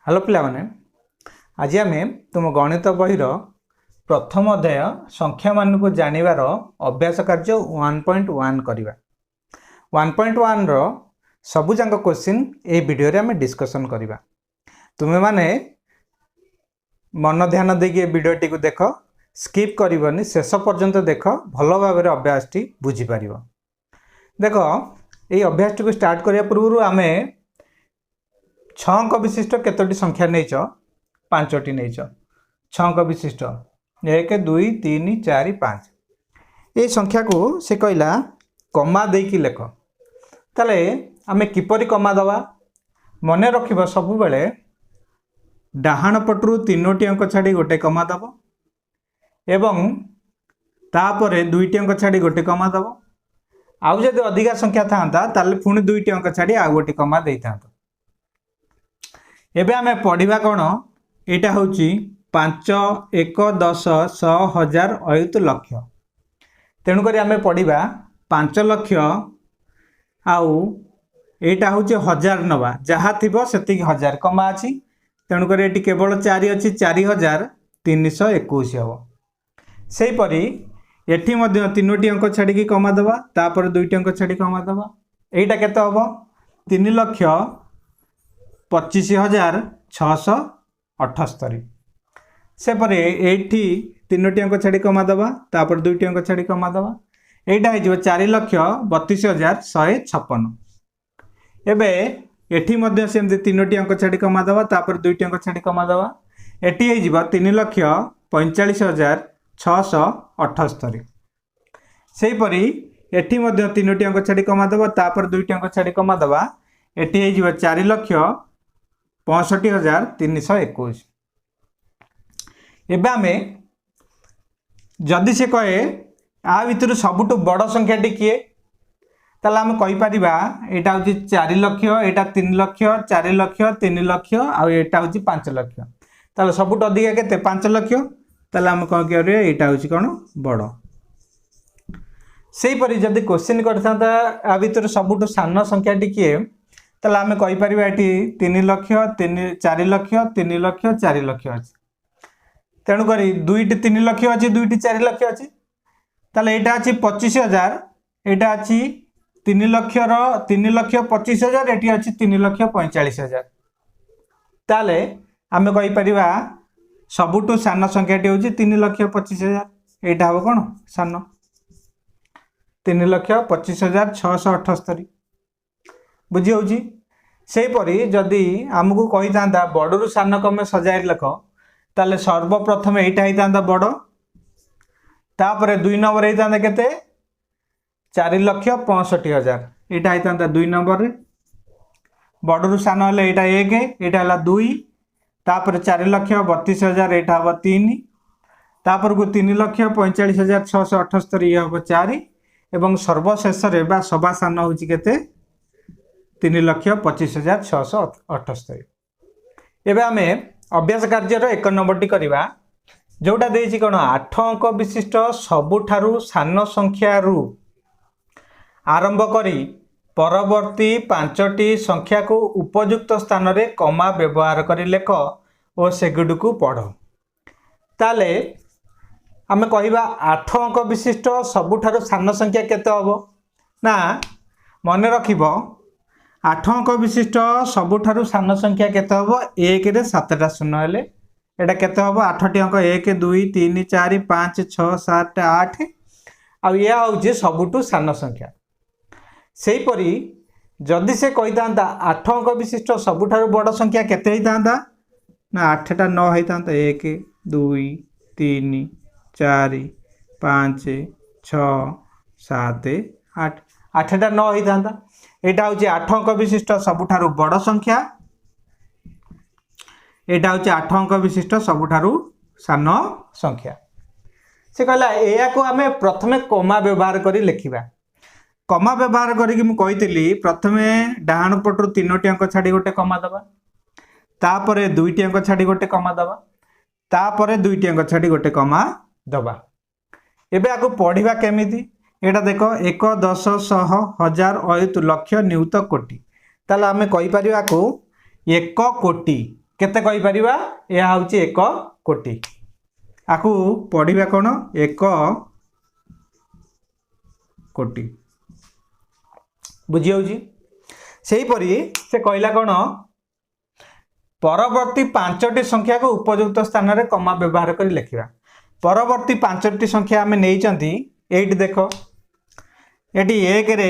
Hello पिलामाने आज आम तुम गणित बहीर प्रथम अध्याय संख्या मान को जानिबार अभ्यास कार्य 1.1 करवा 1.1 रो सबुजाक क्वेश्चन ये वीडियो रे आम डिस्कसन करवा। तुम्हें माने मन ध्यान देकी वीडियोटी को देख, स्किप करनी, शेष पर्यंत देख, भल भाव अभ्यास टी बुझीपर। देख ये अभ्यास टी को स्टार्ट करने पूर्व आम 6 अंक विशिष्ट केतोटी संख्या नहीं 5टी नहीं 6 अंक विशिष्ट 1 2 3 4 5 ये संख्या को से कहला कमा देकी लेख। ताले आमे किपरि कमा दवा मन रखिब सबु बेले डाहाण पटरू 3टी अंक छाड़ी गोटे कमा दब एवं तापरे 2टी अंक छाड़ी गोटे कमा दब। आउ जदि अधिका संख्या था ताले पुणी 2टी अंक छाड़ी आ गोटे कमा दे था। एबे आमे पढ़िबा कोन एटा होची 5 1 10 100 1000 अयुत लक्ष। तेणु करी आमे पढ़िबा 5 लक्ष आउ एटा होची 1000 नवा जहा थिबो सेति 1000 कमा अछि। तेणु करी एटी केवल 4 अछि 4321 हबो। सेहि परी एठी मध्ये 3टी अंक छाडी की कमा दबा तापर 2टी अंक छाडी कमा दबा। एटा केते हबो 3,25,678। सेपरे एठी 3टी अंक छाड़ी कमा दबा तापर 2टी अंक छाड़ी कमा दबा। एटा है 4,32,156। एबे एठी मध्ये सेमते 3टी अंक छाड़ी कमा दबा तापर 2टी अंक छाड़ी कमा दबा। एठी है 3,45,678। सेहि परी एठी मध्ये 3टी अंक छाड़ी कमा दबा तापर 2टी अंक छाड़ी कमा दबा। एटी है 4,65,321। एबे आमे जदि से कहे आ भितर सबुठु बड़ संख्याटी किए ताला आमे कहि परिबा एटा होची 4 लक्ष, एटा 3 लक्ष, 4 लक्ष, 3 लक्ष आ एटा होची 5 लक्ष। ताला सबुठु अधिका केते 5 लक्ष। ताला आमे कह के एटा होची कोन बड़। सेहि परी जदि क्वेश्चन करथाता आ भितर सबुठु सान संख्याटी किए ताला आमे कहि परिबा एटी 3 लक्ष 4 लक्ष 3 लक्ष 4 लक्ष अछि। तेणु करी 2टी 3 लक्ष अछि 2टी 4 लक्ष अछि। ताले एटा अछि 25,000, एटा अछि 3 लक्ष रो 3 लक्ष 25,000, एटी अछि 3 लक्ष 45,000। ताले आमे कहि परिबा सबुठु सान संख्याटी होछि 3 लक्ष 25,000। एटा हो कोन सान 3,25,678 बुझी होची। से परी जदि आमको कही था बड़रू सान कमे सजाई लेख ताले सर्वप्रथम एटा होता बड़ तापरे 2 नंबर होता केते 4,65,000 एटा होता 2 नंबर रे। बड़रू सान हेले एटा 1 एटा हला 2 तापरे 4,32,000 एटा हबो 3 तापर को 3,45,678 ये हबो 4 एवं सर्वशेष रे बा सभा सान होची केते 3,25,678। एबे आमे अभ्यास कार्य 1 नंबर टी करवा जोटा देछि कोन 8 अंक विशिष्ट सबुठारु सान संख्या रु आरंभ करी परवर्ती 5टी संख्या को उपयुक्त स्थान रे कमा व्यवहार करी लेख और सेगुड को पढ़। ताले आमे कहिबा 8 अंक विशिष्ट सबुठारु सान संख्या केते हबो ना मन रखिबो 8 अंक विशिष्ट सबुठारु सान संख्या केते हबो 1 रे 7टा शून्य हेले एटा केते हबो 8टी अंक 1 2 3 4 5 6 7 8 आ या होजे सबुठु सान संख्या। सेहि परी जदि से कहितांता 8 अंक विशिष्ट सबुठारु बड़ संख्या केते हितांता ना 8टा 9 हितांता 1 2 3 4 5 6 7 8 8टा 9 हितांता। एटा होची 8 अंक विशिष्ट सबुठारु बड़ संख्या, एटा होची 8 अंक विशिष्ट सबुठारु सान संख्या। से कहला एया को हमें प्रथमे कमा व्यवहार करी लिखिबा। कमा व्यवहार करी कि मु कहितली प्रथमे डाहाण पटरु 3टी अंक छाडी गोटे कमा दबा तापरे 2टी अंक छाडी गोटे कमा दबा तापरे 2टी अंक छाडी गोटे कमा दबा। एबे आको पढिबा केमिति एटा देखो 1 10 100 1000 अयुत लक्ष नियुत कोटि। ताला आमे कहि परिबा को 1 कोटि केते कहि परिबा यह होउची 1 कोटी आकु पढ़िबा कोन 1 कोटी बुझी होउची सेही परी से कहला कोन परवर्ती 5टी संख्या को उपयुक्त स्थान रे कमा व्यवहार कर लिखिबा परवर्ती 5टी संख्या आमे नै चंती एठी देखो एठी 1 रे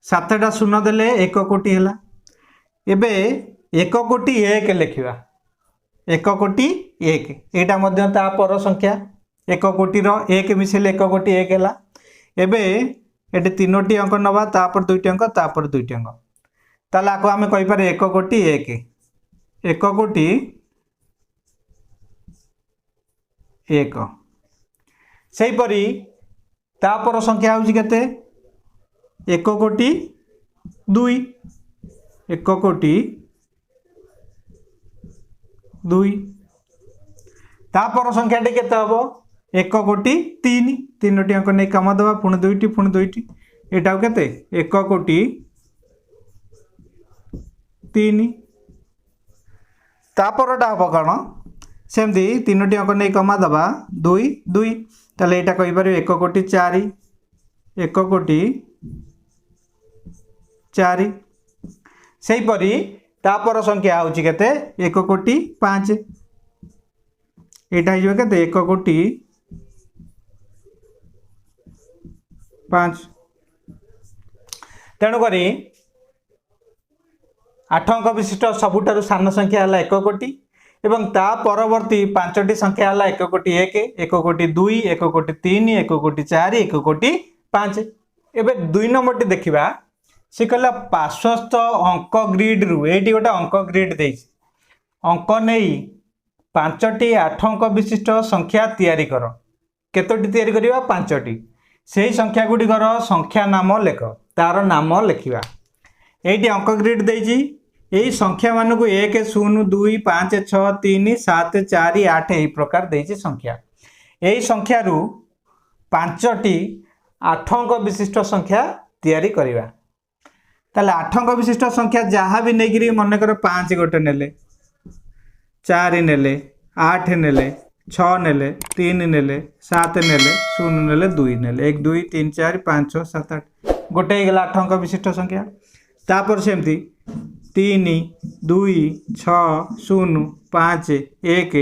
7टा शून्य देले 1 कोटी हला एबे 1 कोटी 1 लिखिबा 1 कोटी 1 एटा मध्य ता पर संख्या 1 कोटी रो 1 मिसेले 1 कोटी 1 हला एबे एठी 3टी अंक नबा तापर 2टी अंक तापर 2टी अंक ताले आको आमे कहि पारे 1 कोटी 1 कोटी 1 सेही परी तापर संख्या होउची केते 1 कोटी 2 1 कोटी 2 तापर संख्या टी केते हबो 1 कोटी 3 3टी अंक नै कमा दबा पुणी 2टी एटा केते 1 कोटी 3 तापरटा हम कौन सेमती 3टी अंक नहीं कमा दबा 2 2 ताले एटा कहि पारे 1 कोटी 4 1 कोटी 4 सेही परी तापर संख्या होउची केते 1 कोटी 5 एटा हिजो केते 1 कोटी 5 तेणु करी 8 अंक विशिष्ट सबुठारु सान संख्या है 1 कोटी एवं ता परवर्ती 5टी संख्या है 1 कोटी 1 1 कोटी 2 1 कोटी 3 1 कोटी 4 1 कोटी 5 एबे 2 नंबर टी देखिबा से कहला पार्श्वस्थ अंक ग्रिड रु एटी गोटे अंक ग्रिड देइछि अंक नेई 5टी 8 अंक विशिष्ट संख्या तैयारी कर केतोटी तैयारी करिवा 5टी सेही संख्या गुडीकर संख्या नाम लेख तार नाम लेखिबा एटी अंक ग्रिड देइछि यही संख्या मान को 1 0 2 5 6 3 7 4 8 यही प्रकार देइछि संख्या यही संख्या रु 5टी 8 अंक विशिष्ट संख्या तैयारी करिवा ताले 8 अंक विशिष्ट संख्या जहाँ भी नहीं मन कर 5 गोटे नेले 4 नेले 8 नेले 6 नेले 3 नेले 7 नेले 0 नेले 2 नेले 1 2 3 4 5 6 7 8 गोटे ही गला 8 अंक विशिष्ट संख्या तापर सेमती 3 2 6 0 5 1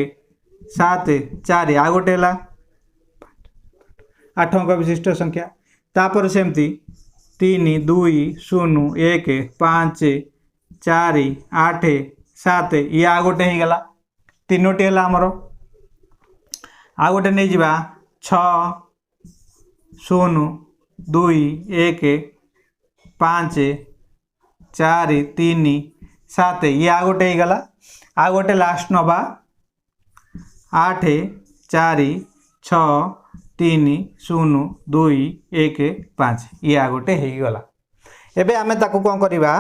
7 4 आ गोटे है 8 अंक विशिष्ट संख्या तापर सेमती 3 2 0 1 5 4 8 7 ये आ गोटे ही गला तीनोटी है आमर आ गोटे नहीं जा 6 0 2 1 5 4 3 7 ये आ गोटे ही गला आ गोटे लास्ट नवा 8 4 6 3 0 2 1 5 ये आ गोटे ही गला एबे आमे ताकू कोन करबा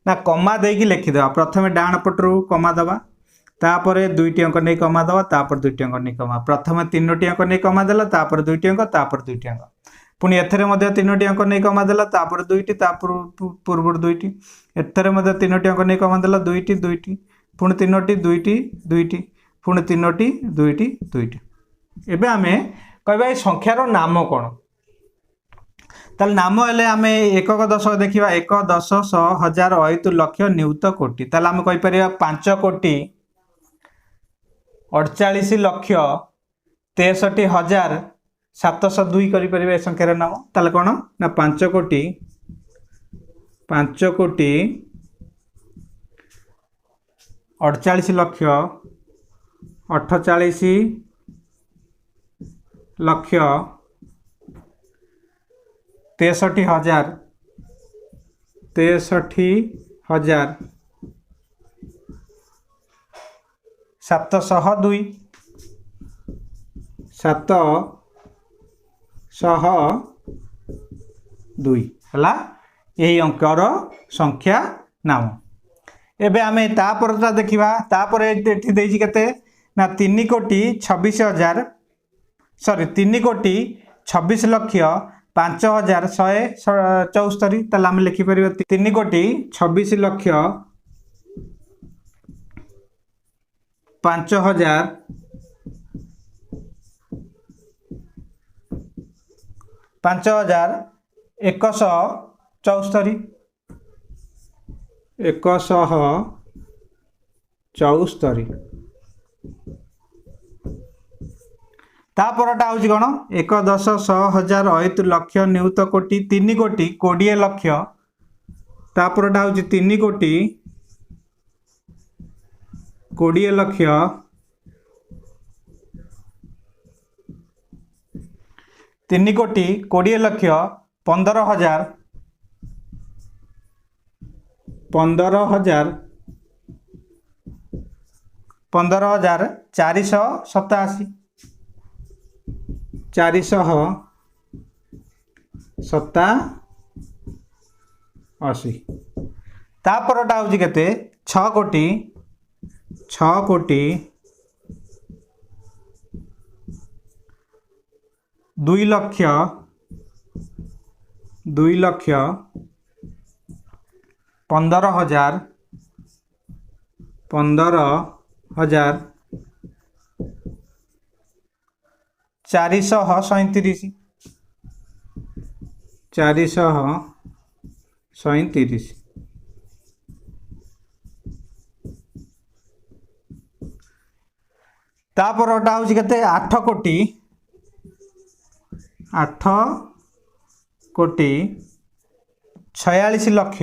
ना कमा देकी लिखिदेवा प्रथमे डाण पटरू कमा दबा तापरे 2टी अंक नहीं कमा दबा तापर 2टी अंक नहीं कमा प्रथमे 3टी अंक नहीं कमा देला तापर 2टी अंक तापर 2टी अंक पुणी एथरे मध्य 3टी अंक नहीं कमा देला तापर 2टी तापर पूर्व 2टी एथरे मध्य 3टी अंक नहीं कमा देला 2टी 2टी पुणी 3टी 2टी 2टी पुणी 3टी 2टी 2टी एबे आमे कहबा ए संख्यार नाम कोन ताल नाम हेले आमे एकक दशक देखिबा 1 10 100 1000 अयुत लक्ष नियुत कोटी ताल आमे कहि परिबा 5 कोटी 48 लक्ष 63,702 करि परिबा ए संख्यार नाम ताल कोन ना 5 कोटी 48 लक्ष 48 लक्ष 63,000 702 702 हला यही अंकर संख्या नाम एबे आमे तापरटा देखिबा तापर एठी देइछि केते ना 3 कोटी 26,000 सॉरी 3 कोटी 26 लक्ष 5,174 ताले आमे लिखि परिबा 3 कोटी 26 लक्ष 5000 5174 174 तापरटा हूँ कौन 1 10 100 1000 अयुत लक्ष नियुत कोटि 3 कोटि 20 लक्ष तापरटा हूँ 3 कोटि 20 लक्ष 3 कोटि 20 लक्ष 15,000 487 487 तापरटा हूँ केते 6 कोटि 2 लक्ष 15,000 437 तापरटा हूँ केते 8 कोटि 46 लक्ष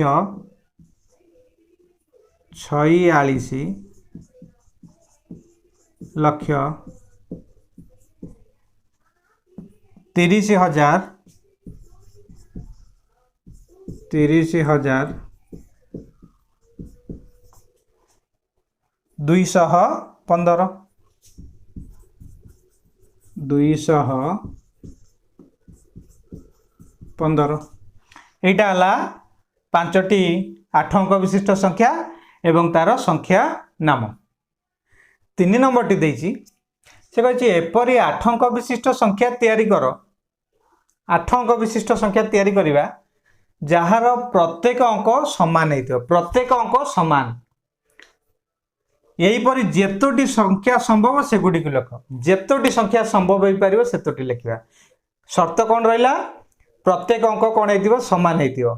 30,000 215 यहाँ है 5टी 8 अंक विशिष्ट संख्या एवं तार संख्या नाम 3 नंबर टी देछि से कहि एपरी 8 अंक विशिष्ट संख्या तैयारी कर 8 अंक विशिष्ट संख्या तैयारी करिबा जार प्रत्येक अंक समान हेतियो प्रत्येक अंक समान यहीपरि जेतोटी संख्या संभव से गुडी को लिख जेतोटी संख्या संभव हो पारिबो सेतोटी लिखिबा शर्त कोन रहिला प्रत्येक अंक कोन हेतिबो समान हेतिबो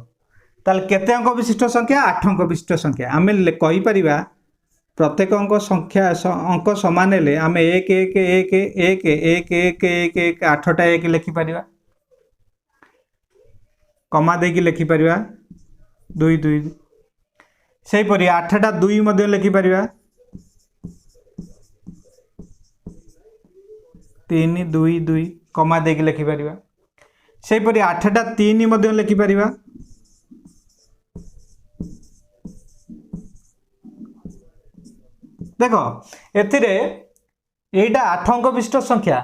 ताल केते अंक विशिष्ट संख्या 8 अंक विशिष्ट संख्या आमे कहि परिबा प्रत्येक अंक संख्या अंक समान हेले आमे 1 1 1 1 1 1 1 1 8टा 1 लिखि परिबा कमा देकी लिखि परिबा 2 2 सेही परि 8टा 2 मध्ये लिखि परिबा 3 2 2 कमा देकी लिखि परिबा सेही परि 8टा 3 मध्ये लिखि परिबा देख एथिरे एटा 8 अंक विशिष्ट संख्या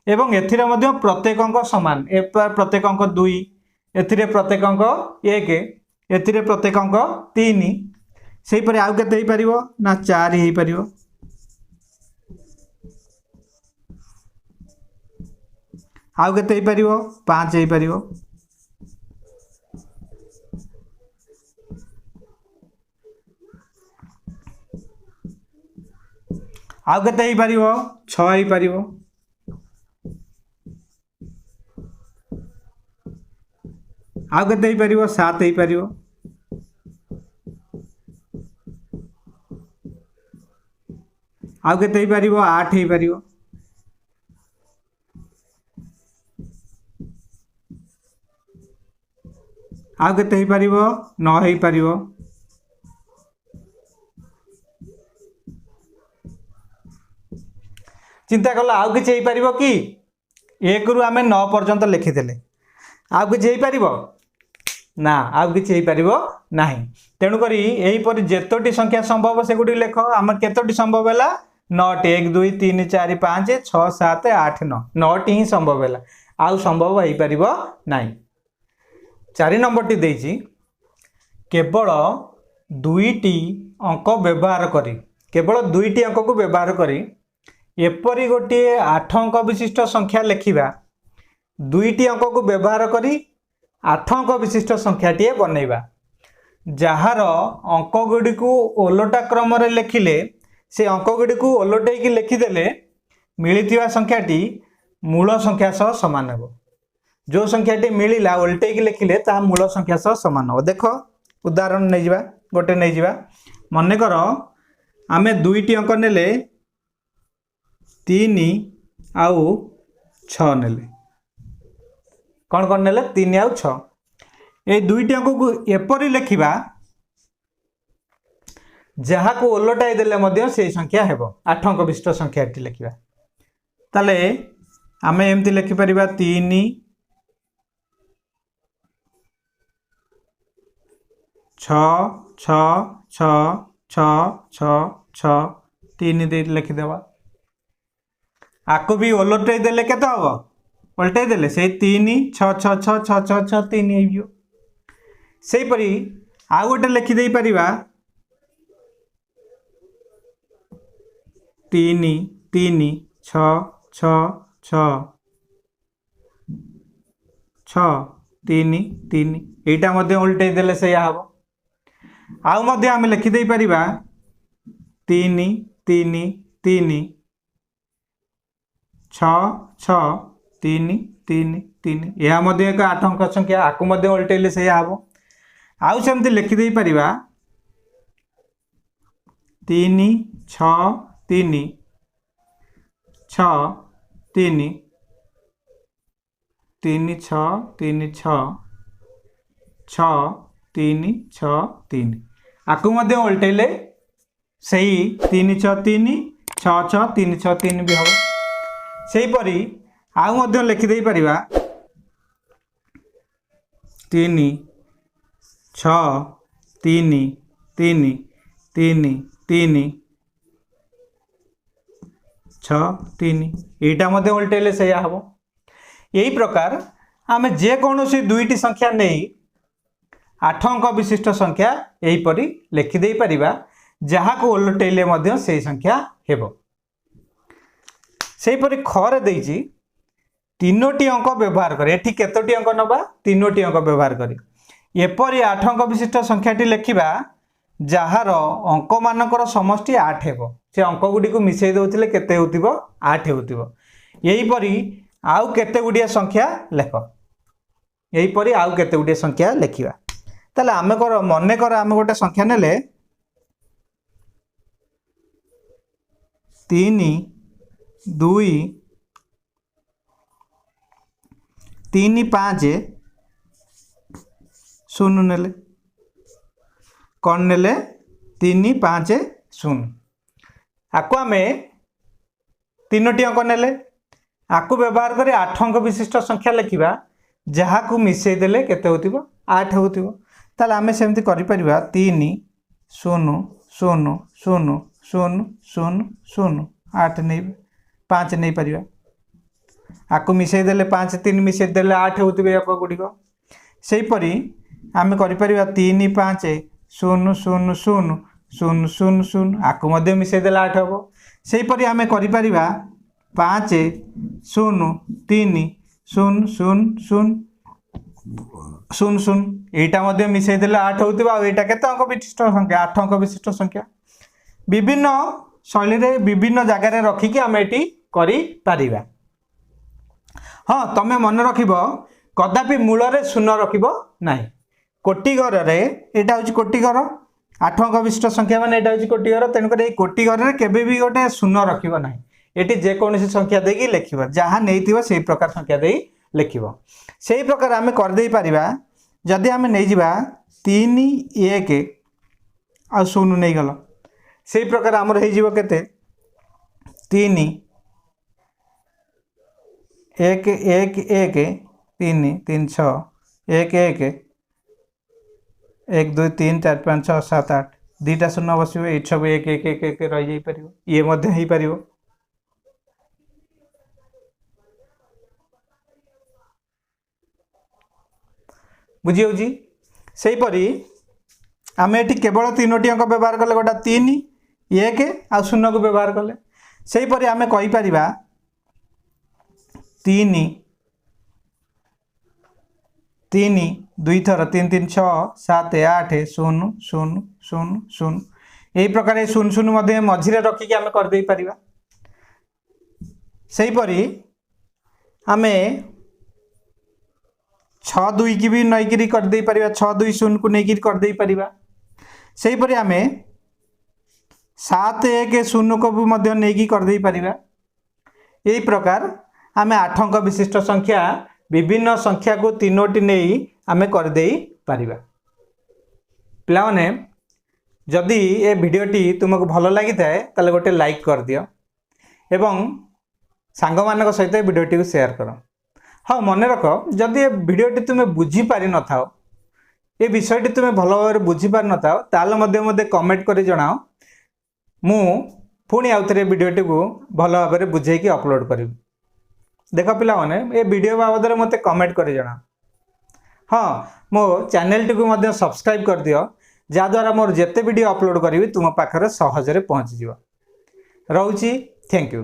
एवं एथिरे मध्ये प्रत्येक अंक समान प्रत्येक अंक 2 एथिरे प्रत्येक अंक 1 एथिरे प्रत्येक अंक 3 सेही परि आउ केते हे परिबो ना 4 हे परिबो आउ केते हे परिबो 5 हे परिबो आउ केते हे परिबो 6 हे परिबो आउ केते हे परिबो 7 हे परिबो आउ केते हे परिबो 8 हे परिबो आउ केते हे परिबो 9 हे परिबो चिंता कला आउ किछि हे परिबो कि 1 रु आमे 9 पर्यंत लिखिदेले आउ किछि हे परिबो ना आउ किछि हे परिबो नाही तेणु करी एही परि जेतोटी संख्या संभव से गुडी लेख आम केतोटी संभव हैला 9 1 2 3 4 5 6 7 8 9 9 टी ही संभव हैला आउ संभव हे परिबो नाही 4 नंबर टी देछि केवल 2टी अंक व्यवहार करी केवल 2टी अंक को व्यवहार करी एपरी गोटे 8 अंक विशिष्ट संख्या लिखिबा 2टी अंक को व्यवहार करी 8 अंक विशिष्ट संख्याटीए बनैबा जार अंक गुडी को ओलटा क्रम रे लिखिले से अंक गुड़ी को ओलटेक लिखिदेले मिलता संख्याटी मूल संख्या सह सामान हो। जो संख्याटी मिलला ओलटेक लिखिले ता मूल संख्या सह सामान हो। देख उदाहरण नहीं जा गोटे नहीं जा मनकर आमे दुईटी अंक नेले 3 आउ 6 नेले कौन कौन नेले 3 आउ 6 ये दुईटी अंक को एपरी लिखिबा जहाँ को ओलटाई देले मध्य से संख्या हेबो 8 अंक विशिष्ट संख्याटी लिखिबा ताले आमे एमती लिखि परिबा 3 6 6 6 6 6 6 3 दे लिखिदेवा आको भी ओलटाई देले केते हबो ओलटाई देले से 3 6 6 6 6 6 6 3 हेबियो सेही परी आ गोटे लिखि देई परिबा 3 3 6 6 6 6 3 3 एटा मध्ये उल्टेई देले से या हबो आउ मध्ये आमे लिखि देई परिबा 3 3 3 6 6 3 3 3 या मध्ये एक 8 अंक संख्या आकु मध्ये उल्टेइले से या हबो आउ सेमति लिखि देई परिबा 3 6 3 6 3 3 6 3 6 6 3 6 3 आकु मध्ये उल्टेइले सही 3 6 3 6 6 3 6 3 भी हम सही परी आउ मध्ये लिखि देई परिबा 3 6 3 3 3 3 6 3 एटा मध्ये उल्टेइले से हम यही प्रकार आमे जे कौनसी दुईटी संख्या नहीं 8 अंक विशिष्ट संख्या यहीपरी लिखिदे पारिबा जहाँ को ओलटेइले मध्य से संख्या हेबो सेहीपरि खरे देइछि 3टी अंक व्यवहार करे एठी केतोटी अंक नबा 3टी अंक व्यवहार करे एपरि 8 अंक विशिष्ट संख्याटी लिखिबा जहार अंक मानकर समष्टि 8 हेबो से अंक गुडी को मिसई दउथिले केते होतिबो 8 होतिबो यहीपरि आउ केते गुडिया संख्या लेख यहीपरि आउ केते गुडिया संख्या लेखिबा ताले आमे कर मने कर आमे गोटे संख्या नेले 3 2 3 5 0 नेले कौन नेले 3 5 0 आको आमे 3टी अंक नेले आको व्यवहार करी 8 अंक विशिष्ट संख्या लिखिबा जहाँ को मिसई देले केते होतिबो 8 होतिबो ताले आमे सेमति करि परिबा 3 0 0 0 0 0 0 8 नहीं 5 नहीं परिबा आको मिसई देले 5 3 मिसई देले 8 होतिबे अंक गुडिको सेही परी आमे करि परिबा 3 5 0 0 0 0 0 0 आको मध्ये मिसई देले 8 हबो सेही परी आमे करि परिबा 5 0 3 0 0 0 0 0 एटा मध्ये मिसई देले 8 होतिबा आ एटा केते अंक विशिष्ट संख्या 8 अंक विशिष्ट संख्या विभिन्न शैली रे विभिन्न जगह रे रखी कि आमे एटी करि पारिबा हाँ तमे मन रखिबो कदापि मूल रे शून्य रखिबो नाही कोटी घर रे एटा होची कोटी घर 8 अंक विशिष्ट संख्या माने एटा होची कोटी घर तेन करे कोटी घर रे केबे भी गोटे शून्य रखिबो नाही एटी जे कोनसी संख्या देकी लिखिबो जहाँ नैतिबो सेही प्रकार संख्या देई लिखिबो सेही प्रकार आमे कर देई पारिबा जदि आमे नै जिबा 3 1 आ 0 नै गलो सेही प्रकार हमर हे जिवो केते 3 1 1 1 3 3 6 1 1 1 2 3 4 5 6 7 8 दुईटा शून्य बसिबो ए सब 1 1 1 1 रहि जाई परिबो ये मध्ये हेई परिबो बुझी होजी सेही परी आमे एठी केवल 3टी अंक व्यवहार कले गोटा 3 1 आ 0 को व्यवहार कले सेही परी आमे कहि परिबा 3 3 2 थर 3 3 6 7 8 0 0 0 0 यही प्रकार शून शून मझिरे रखिकी आम करदे पारिबा। सेहीपरि आम 6 2 की भी नईकरी करदे पारिबा, 6 2 शून को लेकिन करदे पारिबा। सेहीपरि आम 7 1 शून को भी मध्य नहीं करदे पारिबा। यही प्रकार आम 8 अंक विशिष्ट संख्या विभिन्न संख्या को 3टी नहीं आम करदे पारिबा। पिला माने जदि ए भिडियोटी तुमको भल लगी थाए ताले गोटे लाइक कर दियो एवं सांग मानक सहित भिडियोटी को शेयर कर। हाँ मन रख जदि ए भिडियोटी तुम्हें बुझी पारि न थाओ, ए विषयटी तुम्हें भल भाव बुझी पारि न थाओ ताले मते कमेंट करी जणाओ, मु पुणी आउ थे भिडियोटी को भल भाव बुझेकी अपलोड करी। देख पिला माने ए वीडियो बाबद मते कमेंट करी जणाओ। हाँ मो चैनल टी को सब्सक्राइब कर दियो जहाँद्वारा मोर जेते वीडियो अपलोड करी तुम पाखरे सहजरे पहुँची जिवो। रहूची, थैंक यू।